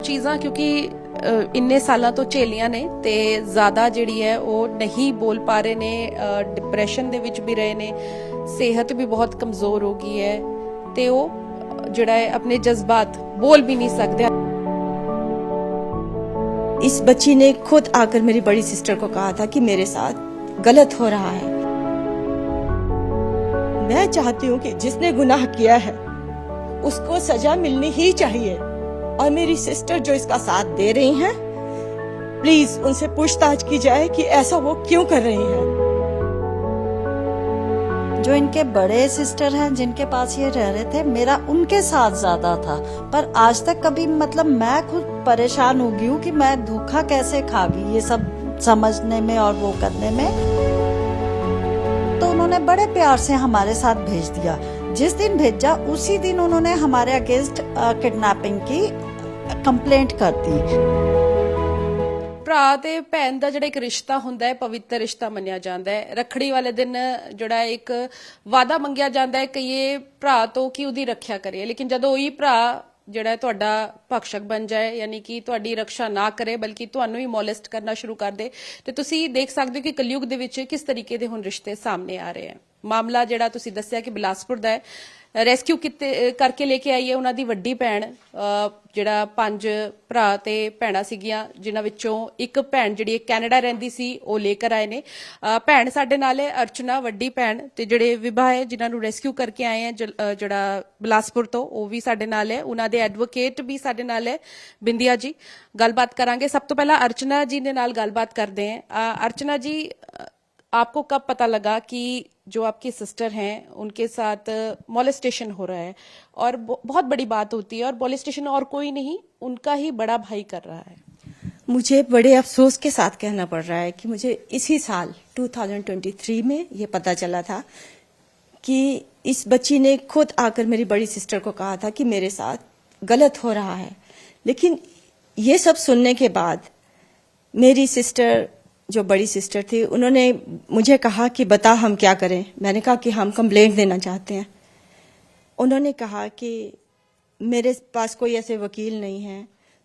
ਚੀਜ਼ਾਂ ਕਿਉਂਕਿ ਇੰਨੇ ਸਾਲਾਂ ਤੋਂ ਝੇਲੀਆਂ ਨੇ ਤੇ ਜ਼ਿਆਦਾ ਜਿਹੜੀ ਹੈ ਉਹ ਨਹੀਂ ਬੋਲ ਪਾ ਰਹੇ ਨੇ, ਡਿਪਰੈਸ਼ਨ ਦੇ ਵਿੱਚ ਵੀ ਰਹੇ ਨੇ, ਸਿਹਤ ਵੀ ਬਹੁਤ ਕਮਜ਼ੋਰ ਹੋ ਗਈ ਹੈ ਤੇ ਉਹ ਜਿਹੜਾ ਹੈ ਆਪਣੇ ਜਜ਼ਬਾਤ बोल भी नहीं सकते। इस बच्ची ने खुद आकर मेरी बड़ी सिस्टर को कहा था कि मेरे साथ गलत हो रहा है। मैं चाहती हूँ कि जिसने गुनाह किया है उसको सजा मिलनी ही चाहिए, और मेरी सिस्टर जो इसका साथ दे रही हैं, प्लीज उनसे पूछताछ की जाए कि ऐसा वो क्यों कर रही हैं। जो इनके बड़े सिस्टर हैं जिनके पास ये रह रहे थे, मेरा उनके साथ ज्यादा था, पर आज तक कभी मतलब मैं खुद परेशान हो गई हूँ कि मैं धोखा कैसे खा गई ये सब समझने में और वो करने में। तो उन्होंने बड़े प्यार से हमारे साथ भेज दिया। जिस दिन भेजा उसी दिन उन्होंने हमारे अगेंस्ट किडनैपिंग की कंप्लेंट कर दी। ਭਰਾ ਤੇ ਭੈਣ ਦਾ ਜਿਹੜਾ ਇੱਕ ਰਿਸ਼ਤਾ ਹੁੰਦਾ ਹੈ ਪਵਿੱਤਰ ਰਿਸ਼ਤਾ ਮੰਨਿਆ ਜਾਂਦਾ ਹੈ। ਰੱਖੜੀ ਵਾਲੇ ਦਿਨ ਜਿਹੜਾ ਇੱਕ ਵਾਅਦਾ ਮੰਗਿਆ ਜਾਂਦਾ ਹੈ ਕਿ ਇਹ ਭਰਾ ਤੋਂ ਕਿ ਉਹਦੀ ਰੱਖਿਆ ਕਰੇ, ਲੇਕਿਨ ਜਦੋਂ ਉਹੀ ਭਰਾ ਜਿਹੜਾ ਤੁਹਾਡਾ ਭਖਸ਼ਕ ਬਣ ਜਾਏ, ਯਾਨੀ ਕਿ ਤੁਹਾਡੀ ਰੱਖਿਆ ਨਾ ਕਰੇ ਬਲਕਿ ਤੁਹਾਨੂੰ ਹੀ ਮੋਲੈਸਟ ਕਰਨਾ ਸ਼ੁਰੂ ਕਰ ਦੇ, ਤੇ ਤੁਸੀਂ ਦੇਖ ਸਕਦੇ ਹੋ ਕਿ ਕਲਯੁਗ ਦੇ ਵਿੱਚ ਕਿਸ ਤਰੀਕੇ ਦੇ ਹੁਣ ਰਿਸ਼ਤੇ ਸਾਹਮਣੇ ਆ ਰਹੇ ਹਨ। ਮਾਮਲਾ ਜਿਹੜਾ ਤੁਸੀਂ ਦੱਸਿਆ ਕਿ ਬਿਲਾਸਪੁਰ ਦਾ ਹੈ, ਰੈਸਕਿਊ ਕਰਕੇ ਲੈ ਕੇ ਆਈ ਹੈ ਉਹਨਾਂ ਦੀ ਵੱਡੀ ਭੈਣ, ਜਿਹੜਾ 5 ਭਰਾ ਤੇ ਭੈਣਾਂ ਸੀਗੀਆਂ ਜਿਨ੍ਹਾਂ ਵਿੱਚੋਂ ਇੱਕ ਭੈਣ ਜਿਹੜੀ ਕੈਨੇਡਾ ਰਹਿੰਦੀ ਸੀ ਉਹ ਲੈ ਕੇ ਆਏ ਨੇ। ਭੈਣ ਸਾਡੇ ਨਾਲ ਹੈ ਅਰਚਨਾ, ਵੱਡੀ ਭੈਣ, ਤੇ ਜਿਹੜੇ ਵਿਭਾ ਹੈ ਜਿਨ੍ਹਾਂ ਨੂੰ ਰੈਸਕਿਊ ਕਰਕੇ ਆਏ ਹੈ ਜਿਹੜਾ ਬਿਲਾਸਪੁਰ ਤੋਂ, ਉਹ ਵੀ ਸਾਡੇ ਨਾਲ ਹੈ। ਉਹਨਾਂ ਦੇ ਐਡਵੋਕੇਟ ਵੀ ਸਾਡੇ ਨਾਲ ਹੈ ਬਿੰਦਿਆ ਜੀ। ਗੱਲਬਾਤ ਕਰਾਂਗੇ। ਸਭ ਤੋਂ ਪਹਿਲਾਂ ਅਰਚਨਾ ਜੀ ਦੇ ਨਾਲ ਗੱਲਬਾਤ ਕਰਦੇ ਹਾਂ। अर्चना जी, आपको कब पता लगा कि जो आपकी सिस्टर हैं उनके साथ मोलेस्टेशन हो रहा है, और बहुत बड़ी बात होती है, और मोलेस्टेशन और कोई नहीं उनका ही बड़ा भाई कर रहा है? मुझे बड़े अफसोस के साथ कहना पड़ रहा है कि मुझे इसी साल 2023 में ये पता चला था कि इस बच्ची ने खुद आकर मेरी बड़ी सिस्टर को कहा था कि मेरे साथ गलत हो रहा है। लेकिन ये सब सुनने के बाद मेरी सिस्टर, जो बड़ी सिस्टर थी, उन्होंने मुझे कहा कि बता हम क्या करें। मैंने कहा कि हम कंप्लेंट देना चाहते हैं। उन्होंने कहा कि मेरे पास कोई ऐसे वकील नहीं है,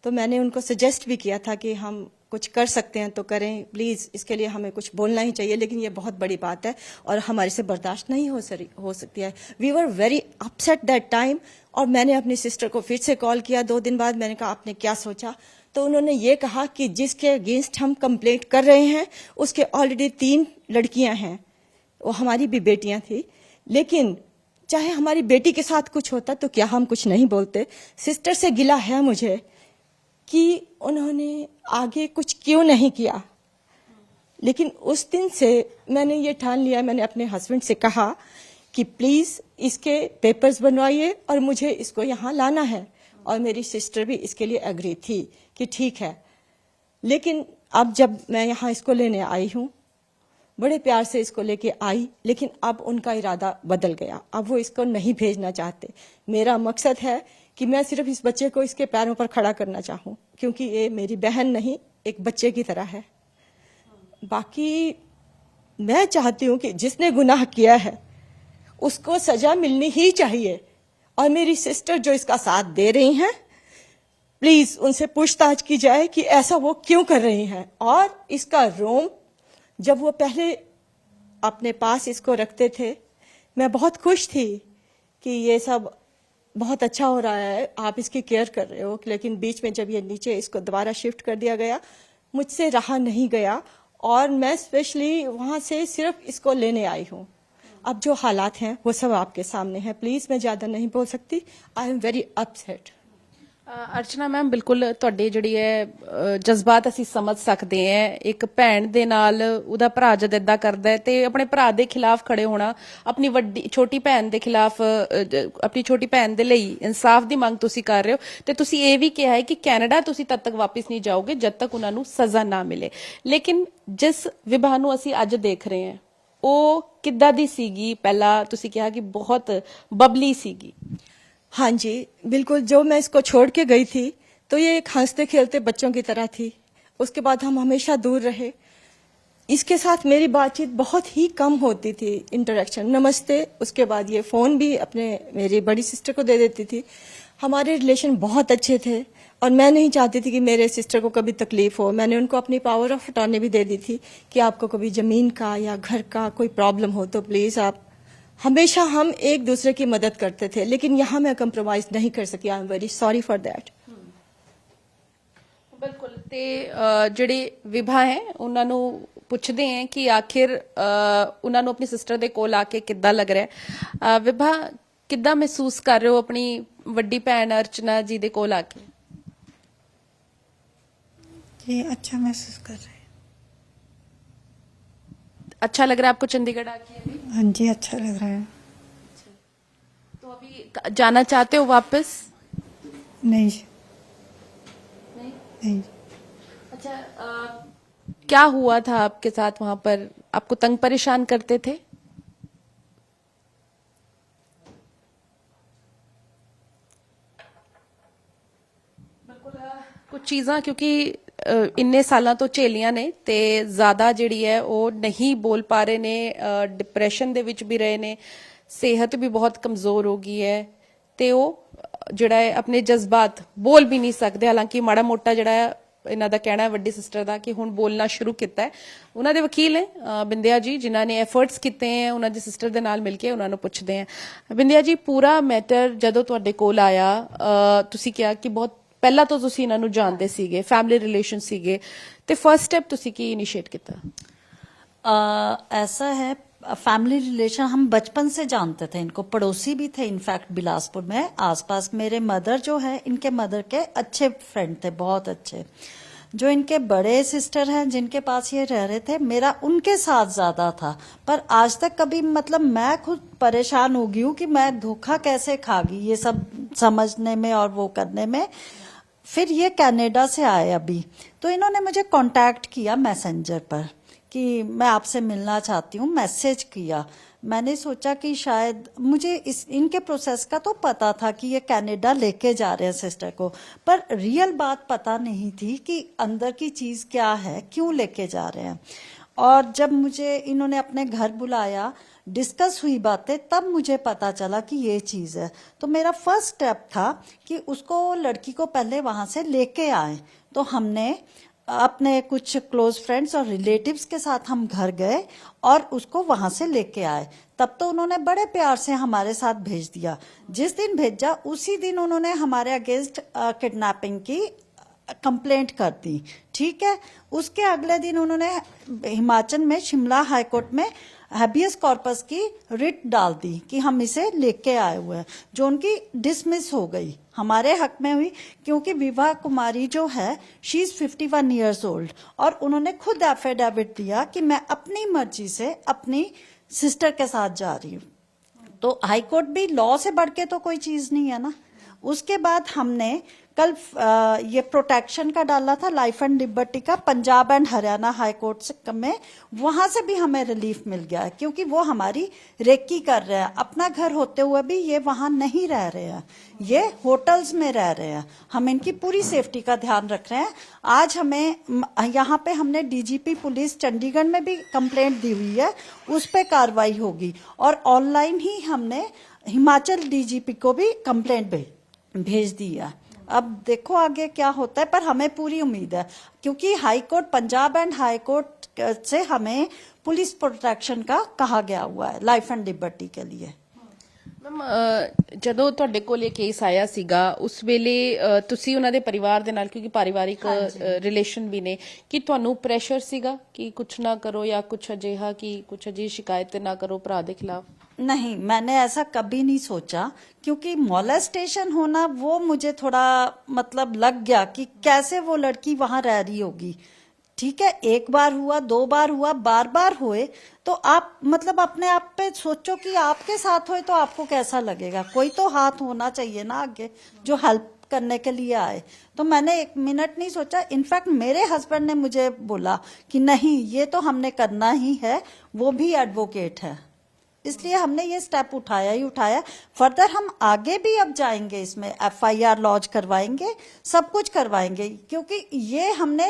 तो मैंने उनको सजेस्ट भी किया था कि हम कुछ कर सकते हैं तो करें, प्लीज़ इसके लिए हमें कुछ बोलना ही चाहिए, लेकिन ये बहुत बड़ी बात है और हमारे से बर्दाश्त नहीं हो सकती है। We were very upset that time, और मैंने अपनी सिस्टर को फिर से कॉल किया 2 दिन बाद। मैंने कहा आपने क्या सोचा? तो उन्होंने ये कहा कि जिसके अगेंस्ट हम कंप्लेंट कर रहे हैं उसके ऑलरेडी 3 लड़कियां हैं, वो हमारी भी बेटियां थी, लेकिन चाहे हमारी बेटी के साथ कुछ होता तो क्या हम कुछ नहीं बोलते। सिस्टर से गिला है मुझे कि उन्होंने आगे कुछ क्यों नहीं किया। लेकिन उस दिन से मैंने ये ठान लिया, मैंने अपने हस्बैंड से कहा कि प्लीज इसके पेपर्स बनवाइए और मुझे इसको यहाँ लाना है, और मेरी सिस्टर भी इसके लिए एग्री थी कि ठीक है। लेकिन अब जब मैं यहाँ इसको लेने आई हूँ, बड़े प्यार से इसको लेके आई, लेकिन अब उनका इरादा बदल गया। अब वो इसको नहीं भेजना चाहते। मेरा मकसद है कि मैं सिर्फ इस बच्चे को इसके पैरों पर खड़ा करना चाहूँ, क्योंकि ये मेरी बहन नहीं, एक बच्चे की तरह है। बाकी मैं चाहती हूँ कि जिसने गुनाह किया है उसको सजा मिलनी ही चाहिए, और मेरी सिस्टर जो इसका साथ दे रही हैं, प्लीज उनसे पूछताछ की जाए कि ऐसा वो क्यों कर रही हैं। और इसका रोम जब वो पहले अपने पास इसको रखते थे, मैं बहुत खुश थी कि ये सब बहुत अच्छा हो रहा है, आप इसकी केयर कर रहे हो। लेकिन बीच में जब ये नीचे इसको दोबारा शिफ्ट कर दिया गया, मुझसे रहा नहीं गया, और मैं स्पेशली वहाँ से सिर्फ इसको लेने आई हूँ। अब जो हालात हैं वो सब आपके सामने हैं। प्लीज मैं ज्यादा नहीं बोल सकती। I am very upset. Archana ma'am, बिल्कुल ਤੁਹਾਡੇ ਜਿਹੜੀ ਹੈ ਜਜ਼ਬਾਤ ਅਸੀਂ ਸਮਝ ਸਕਦੇ ਹਾਂ। ਇੱਕ ਭੈਣ ਦੇ ਨਾਲ ਉਹਦਾ ਭਰਾ ਜਦ ਇਦਾਂ ਕਰਦਾ ਹੈ ਤੇ ਆਪਣੇ ਭਰਾ ਦੇ ਖਿਲਾਫ ਖੜੇ ਹੋਣਾ, ਆਪਣੀ ਛੋਟੀ ਭੈਣ ਦੇ ਖਿਲਾਫ, ਆਪਣੀ ਛੋਟੀ ਭੈਣ ਦੇ ਲਈ ਇਨਸਾਫ ਦੀ ਮੰਗ ਤੁਸੀਂ ਕਰ ਰਹੇ ਹੋ, ਤੇ ਤੁਸੀਂ ਇਹ ਵੀ ਕਿਹਾ ਹੈ ਕਿ ਕੈਨੇਡਾ ਤੁਸੀਂ ਤਦ ਤੱਕ ਵਾਪਸ ਨਹੀਂ ਜਾਓਗੇ ਜਦ ਤੱਕ ਉਹਨਾਂ ਨੂੰ ਸਜ਼ਾ ਨਾ ਮਿਲੇ। ਲੇਕਿਨ ਜਿਸ ਵਿਭਾ ਨੂੰ ਅਸੀਂ ਅੱਜ ਦੇਖ ਰਹੇ ਹਾਂ ਉਹ ਕਿੱਦਾਂ ਦੀ ਸੀਗੀ? ਪਹਿਲਾਂ ਤੁਸੀਂ ਕਿਹਾ ਕਿ ਬਹੁਤ ਬਬਲੀ ਸੀਗੀ। हाँ जी, बिल्कुल। जो मैं इसको छोड़ के गई थी तो ये एक हंसते खेलते बच्चों की तरह थी। उसके बाद हम हमेशा दूर रहे। इसके साथ मेरी बातचीत बहुत ही कम होती थी, इंटरेक्शन, नमस्ते। उसके बाद ये फोन भी अपने मेरी बड़ी सिस्टर को दे देती थी। हमारे रिलेशन बहुत अच्छे थे, और मैं नहीं चाहती थी कि मेरे सिस्टर को कभी तकलीफ हो। मैंने उनको अपनी पावर ऑफ अटॉर्नी भी दे दी थी कि आपको कभी जमीन का या घर का कोई प्रॉब्लम हो तो प्लीज आप, हमेशा हम एक दूसरे की मदद करते थे, लेकिन यहाँ मैं कंप्रोमाइज नहीं कर सकी। I am very sorry for that. ਬਿਲਕੁਲ ਤੇ ਜਿਹੜੇ ਵਿਭਾ ਹੈ ਉਹਨਾਂ ਨੂੰ ਪੁੱਛਦੇ ਹੈ ਕਿ ਆਖਿਰ ਉਹਨਾਂ ਨੂੰ ਆਪਣੀ ਸਿਸਟਰ ਦੇ ਕੋਲ ਆ ਕੇ ਕਿੱਦਾਂ ਲੱਗ ਰਿਹਾ ਹੈ। ਵਿਭਾ, ਕਿੱਦਾਂ ਮਹਿਸੂਸ ਕਰ ਰਹੇ ਹੋ ਆਪਣੀ ਵੱਡੀ ਭੈਣ ਅਰਚਨਾ ਜੀ ਦੇ ਕੋਲ ਆ ਕੇ? जी अच्छा महसूस कर रहे हैं। अच्छा लग रहा है आपको चंडीगढ़ आके अभी? हाँ जी अच्छा लग रहा है। तो अभी जाना चाहते हो वापस? नहीं नहीं। नहीं अच्छा, क्या हुआ था आपके साथ वहां पर? आपको तंग परेशान करते थे? ਕੁਝ ਚੀਜ਼ਾਂ ਕਿਉਂਕਿ ਇੰਨੇ ਸਾਲਾਂ ਤੋਂ ਝੇਲੀਆਂ ਨੇ ਤੇ ਜ਼ਿਆਦਾ ਜਿਹੜੀ ਹੈ ਉਹ ਨਹੀਂ ਬੋਲ ਪਾ ਰਹੇ ਨੇ, ਡਿਪਰੈਸ਼ਨ ਦੇ ਵਿੱਚ ਵੀ ਰਹੇ ਨੇ, ਸਿਹਤ ਵੀ ਬਹੁਤ ਕਮਜ਼ੋਰ ਹੋ ਗਈ ਹੈ ਤੇ ਉਹ ਜਿਹੜਾ ਹੈ ਆਪਣੇ ਜਜ਼ਬਾਤ ਬੋਲ ਵੀ ਨਹੀਂ ਸਕਦੇ। ਹਾਲਾਂਕਿ ਮਾੜਾ ਮੋਟਾ ਜਿਹੜਾ ਹੈ ਇਹਨਾਂ ਦਾ ਕਹਿਣਾ ਹੈ ਵੱਡੀ ਸਿਸਟਰ ਦਾ ਕਿ ਹੁਣ ਬੋਲਣਾ ਸ਼ੁਰੂ ਕੀਤਾ ਹੈ। ਉਹਨਾਂ ਦੇ ਵਕੀਲ ਹੈ ਬਿੰਦਿਆ ਜੀ, ਜਿਨ੍ਹਾਂ ਨੇ ਐਫਰਟਸ ਕੀਤੇ ਹੈ ਉਹਨਾਂ ਦੀ ਸਿਸਟਰ ਦੇ ਨਾਲ ਮਿਲ ਕੇ। ਉਹਨਾਂ ਨੂੰ ਪੁੱਛਦੇ ਹਾਂ ਬਿੰਦਿਆ ਜੀ, ਪੂਰਾ ਮੈਟਰ ਜਦੋਂ ਤੁਹਾਡੇ ਕੋਲ ਆਇਆ, ਤੁਸੀਂ ਕਿਹਾ ਕਿ ਬਹੁਤ ਪਹਿਲਾਂ ਤੋਂ ਤੁਸੀਂ ਇਹਨਾਂ ਨੂੰ ਜਾਣਦੇ ਸੀਗੇ, फैमिली रिलेशन ਸੀਗੇ, ਤੇ ਫਰਸਟ ਸਟੈਪ ਤੁਸੀਂ ਕੀ ਇਨੀਸ਼ੀਏਟ ਕੀਤਾ? ऐसा है, फैमिली रिलेशन हम बचपन से जानते थे इनको, पड़ोसी भी थे इनफैक्ट बिलासपुर में आसपास। मेरे मदर जो है, इनके मदर के अच्छे फ्रेंड थे, बहुत अच्छे। जो इनके बड़े सिस्टर हैं जिनके पास ये रह रहे थे, मेरा उनके साथ ज्यादा था। पर आज तक कभी मतलब मैं खुद परेशान हो गई हूँ कि मैं धोखा कैसे खा गई ये सब समझने में और वो करने में। फिर ये कनाडा से आए अभी, तो इन्होंने मुझे कांटेक्ट किया मैसेंजर पर कि मैं आपसे मिलना चाहती हूँ, मैसेज किया। मैंने सोचा कि शायद मुझे इनके प्रोसेस का तो पता था कि ये कनाडा लेके जा रहे हैं सिस्टर को, पर रियल बात पता नहीं थी कि अंदर की चीज क्या है, क्यों लेके जा रहे हैं। और जब मुझे इन्होंने अपने घर बुलाया, डिस्कस हुई बातें, तब मुझे पता चला कि ये चीज है। तो मेरा फर्स्ट स्टेप था कि उसको, लड़की को पहले वहां से लेके आए। तो हमने अपने कुछ क्लोज फ्रेंड्स और रिलेटिव्स के साथ हम घर गए और उसको वहां से लेके आए। तब तो उन्होंने बड़े प्यार से हमारे साथ भेज दिया। जिस दिन भेजा उसी दिन उन्होंने हमारे अगेंस्ट किडनैपिंग की कंप्लेंट कर दी, ठीक है। उसके अगले दिन उन्होंने हिमाचल में शिमला हाई कोर्ट में हैबियस कॉर्पस की रिट डाल दी कि हम इसे लेके आए हुए हैं, जो उनकी डिसमिस हो गई, हमारे हक में हुई। क्योंकि विवाह कुमारी जो है, शी इज 51 ईयर्स ओल्ड, और उन्होंने खुद एफिडेविट दिया कि मैं अपनी मर्जी से अपनी सिस्टर के साथ जा रही हूँ। तो हाईकोर्ट भी लॉ से बढ़ के तो कोई चीज नहीं है ना। उसके बाद हमने कल ये प्रोटेक्शन का डाला था, लाइफ एंड लिबर्टी का, Punjab and Haryana high court में, वहां से भी हमें रिलीफ मिल गया है। क्योंकि वो हमारी रेकी कर रहे हैं, अपना घर होते हुए भी ये वहां नहीं रह रहे हैं, ये होटल्स में रह रहे हैं। हम इनकी पूरी सेफ्टी का ध्यान रख रहे हैं। आज हमें यहाँ पे हमने डीजीपी पुलिस चंडीगढ़ में भी कंप्लेंट दी हुई है, उस पर कार्रवाई होगी। और ऑनलाइन ही हमने हिमाचल डीजीपी को भी कंप्लेंट भेज दी है। अब देखो आगे क्या होता है, पर हमें पूरी उम्मीद है क्योंकि high court, Punjab and high court से हमें पुलिस प्रोटेक्शन का कहा गया हुआ है लाइफ एंड लिबर्टी के लिए। ਮੈਮ, ਜਦੋਂ ਤੁਹਾਡੇ ਕੋਲ ਇਹ ਕੇਸ ਆਇਆ ਸੀਗਾ ਉਸ ਵੇਲੇ ਤੁਸੀਂ ਉਹਨਾਂ ਦੇ ਪਰਿਵਾਰ ਦੇ ਨਾਲ, ਕਿਉਂਕਿ ਪਾਰਿਵਾਰਿਕ ਰਿਲੇਸ਼ਨ ਵੀ ਨੇ, ਕਿ ਤੁਹਾਨੂੰ ਪ੍ਰੈਸ਼ਰ ਸੀਗਾ ਕਿ ਕੁਝ ਨਾ ਕਰੋ ਜਾਂ ਕੁਝ ਅਜਿਹਾ, ਕਿ ਕੁਝ ਅਜਿਹੀ ਸ਼ਿਕਾਇਤ ਨਾ ਕਰੋ ਭਰਾ ਦੇ ਖਿਲਾਫ? नहीं, मैंने ऐसा कभी नहीं सोचा, क्योंकि मोलेस्टेशन होना वो मुझे थोड़ा मतलब लग गया कि कैसे वो लड़की वहां रह रही होगी। ठीक है, एक बार हुआ, 2 बार हुआ, बार बार हुए, तो आप मतलब अपने आप पे सोचो कि आपके साथ हुए तो आपको कैसा लगेगा। कोई तो हाथ होना चाहिए ना आगे जो हेल्प करने के लिए आए। तो मैंने 1 मिनट नहीं सोचा। इनफैक्ट मेरे हस्बैंड ने मुझे बोला कि नहीं, ये तो हमने करना ही है, वो भी एडवोकेट है, इसलिए हमने ये स्टेप उठाया ही उठाया। फर्दर हम आगे भी अब जाएंगे, इसमें FIR लॉन्च करवाएंगे, सब कुछ करवाएंगे। क्योंकि ये हमने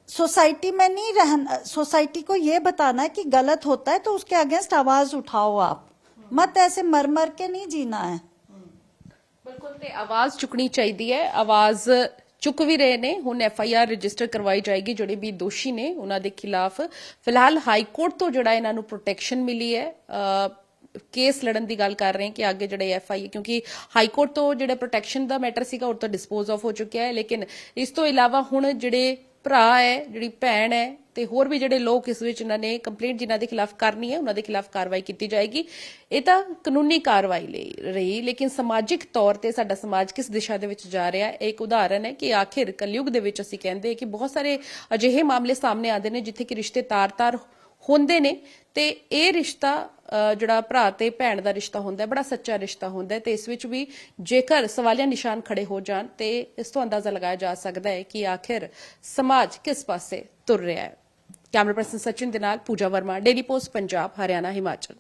सोसाइटी में नहीं रहना, सोसाइटी को ये बताना है कि गलत होता है तो उसके अगेंस्ट आवाज उठाओ। आप मत ऐसे मर मर के नहीं जीना है। ਬਿਲਕੁਲ, ਤੇ ਆਵਾਜ਼ ਚੁੱਕਣੀ ਚਾਹੀਦੀ ਹੈ। ਆਵਾਜ਼ ਚੁੱਕ ਵੀ ਰਹੇ ਨੇ। ਹੁਣ FIR ਰਜਿਸਟਰ ਕਰਵਾਈ ਜਾਏਗੀ। ਜਿਹੜੇ ਵੀ ਦੋਸ਼ੀ ਨੇ ਉਹਨਾਂ ਦੇ ਖਿਲਾਫ ਫਿਲਹਾਲ ਹਾਈ ਕੋਰਟ ਤੋਂ ਜਿਹੜਾ ਇਹਨਾਂ ਨੂੰ ਪ੍ਰੋਟੈਕਸ਼ਨ ਮਿਲੀ ਹੈ। ਕੇਸ ਲੜਨ ਦੀ ਗੱਲ ਕਰ ਰਹੇ ਹਾਂ ਕਿ ਅੱਗੇ ਜਿਹੜੇ FIR, ਕਿਉਂਕਿ ਹਾਈ ਕੋਰਟ ਤੋਂ ਜਿਹੜਾ ਪ੍ਰੋਟੈਕਸ਼ਨ ਦਾ ਮੈਟਰ ਸੀਗਾ ਉਹ ਤਾਂ ਡਿਸਪੋਜ਼ ਆਫ ਹੋ ਚੁੱਕਿਆ ਹੈ। ਲੇਕਿਨ ਇਸ ਤੋਂ ਇਲਾਵਾ ਹੁਣ ਜਿਹੜੇ ਭਰਾ ਹੈ, ਜਿਹੜੀ ਭੈਣ ਹੈ ਤੇ ਹੋਰ ਵੀ ਜਿਹੜੇ ਲੋਕ ਇਸ ਵਿੱਚ ਇਹਨਾਂ ਨੇ ਕੰਪਲੇਂਟ ਜਿਨ੍ਹਾਂ ਦੇ ਖਿਲਾਫ ਕਰਨੀ ਹੈ ਉਹਨਾਂ ਦੇ ਖਿਲਾਫ ਕਾਰਵਾਈ ਕੀਤੀ ਜਾਏਗੀ। ਇਹ ਤਾਂ ਕਾਨੂੰਨੀ ਕਾਰਵਾਈ ਲਈ ਰਹੀ, ਲੇਕਿਨ ਸਮਾਜਿਕ ਤੌਰ ਤੇ ਸਾਡਾ ਸਮਾਜ ਕਿਸ ਦਿਸ਼ਾ ਦੇ ਵਿੱਚ ਜਾ ਰਿਹਾ ਹੈ ਇਹ ਇੱਕ ਉਦਾਹਰਨ ਹੈ ਕਿ ਆਖਿਰ ਕਲਯੁਗ ਦੇ ਵਿੱਚ ਅਸੀਂ ਕਹਿੰਦੇ ਕਿ ਬਹੁਤ ਸਾਰੇ ਅਜਿਹੇ ਮਾਮਲੇ ਸਾਹਮਣੇ ਆਉਂਦੇ ਨੇ ਜਿੱਥੇ ਕਿ ਰਿਸ਼ਤੇ ਤਾਰ-ਤਾਰ ਹੁੰਦੇ ਨੇ ਤੇ ਇਹ ਰਿਸ਼ਤਾ ਜਿਹੜਾ ਭਰਾ ਤੇ ਭੈਣ ਦਾ ਰਿਸ਼ਤਾ ਹੁੰਦਾ ਹੈ ਬੜਾ ਸੱਚਾ ਰਿਸ਼ਤਾ ਹੁੰਦਾ ਹੈ ਤੇ ਇਸ ਵਿੱਚ ਵੀ ਜੇਕਰ ਸਵਾਲੀਆ ਨਿਸ਼ਾਨ ਖੜੇ ਹੋ ਜਾਣ ਤੇ ਇਸ ਤੋਂ ਅੰਦਾਜ਼ਾ ਲਗਾਇਆ ਜਾ ਸਕਦਾ ਹੈ ਕਿ ਆਖਿਰ ਸਮਾਜ ਕਿਸ ਪਾਸੇ ਤੁਰ ਰਿਹਾ ਹੈ। ਕੈਮਰਾ ਪਰਸਨ ਸਚਿਨ ਦੇ ਨਾਲ ਪੂਜਾ ਵਰਮਾ, ਡੇਲੀ ਪੋਸਟ ਪੰਜਾਬ, ਹਰਿਆਣਾ, ਹਿਮਾਚਲ।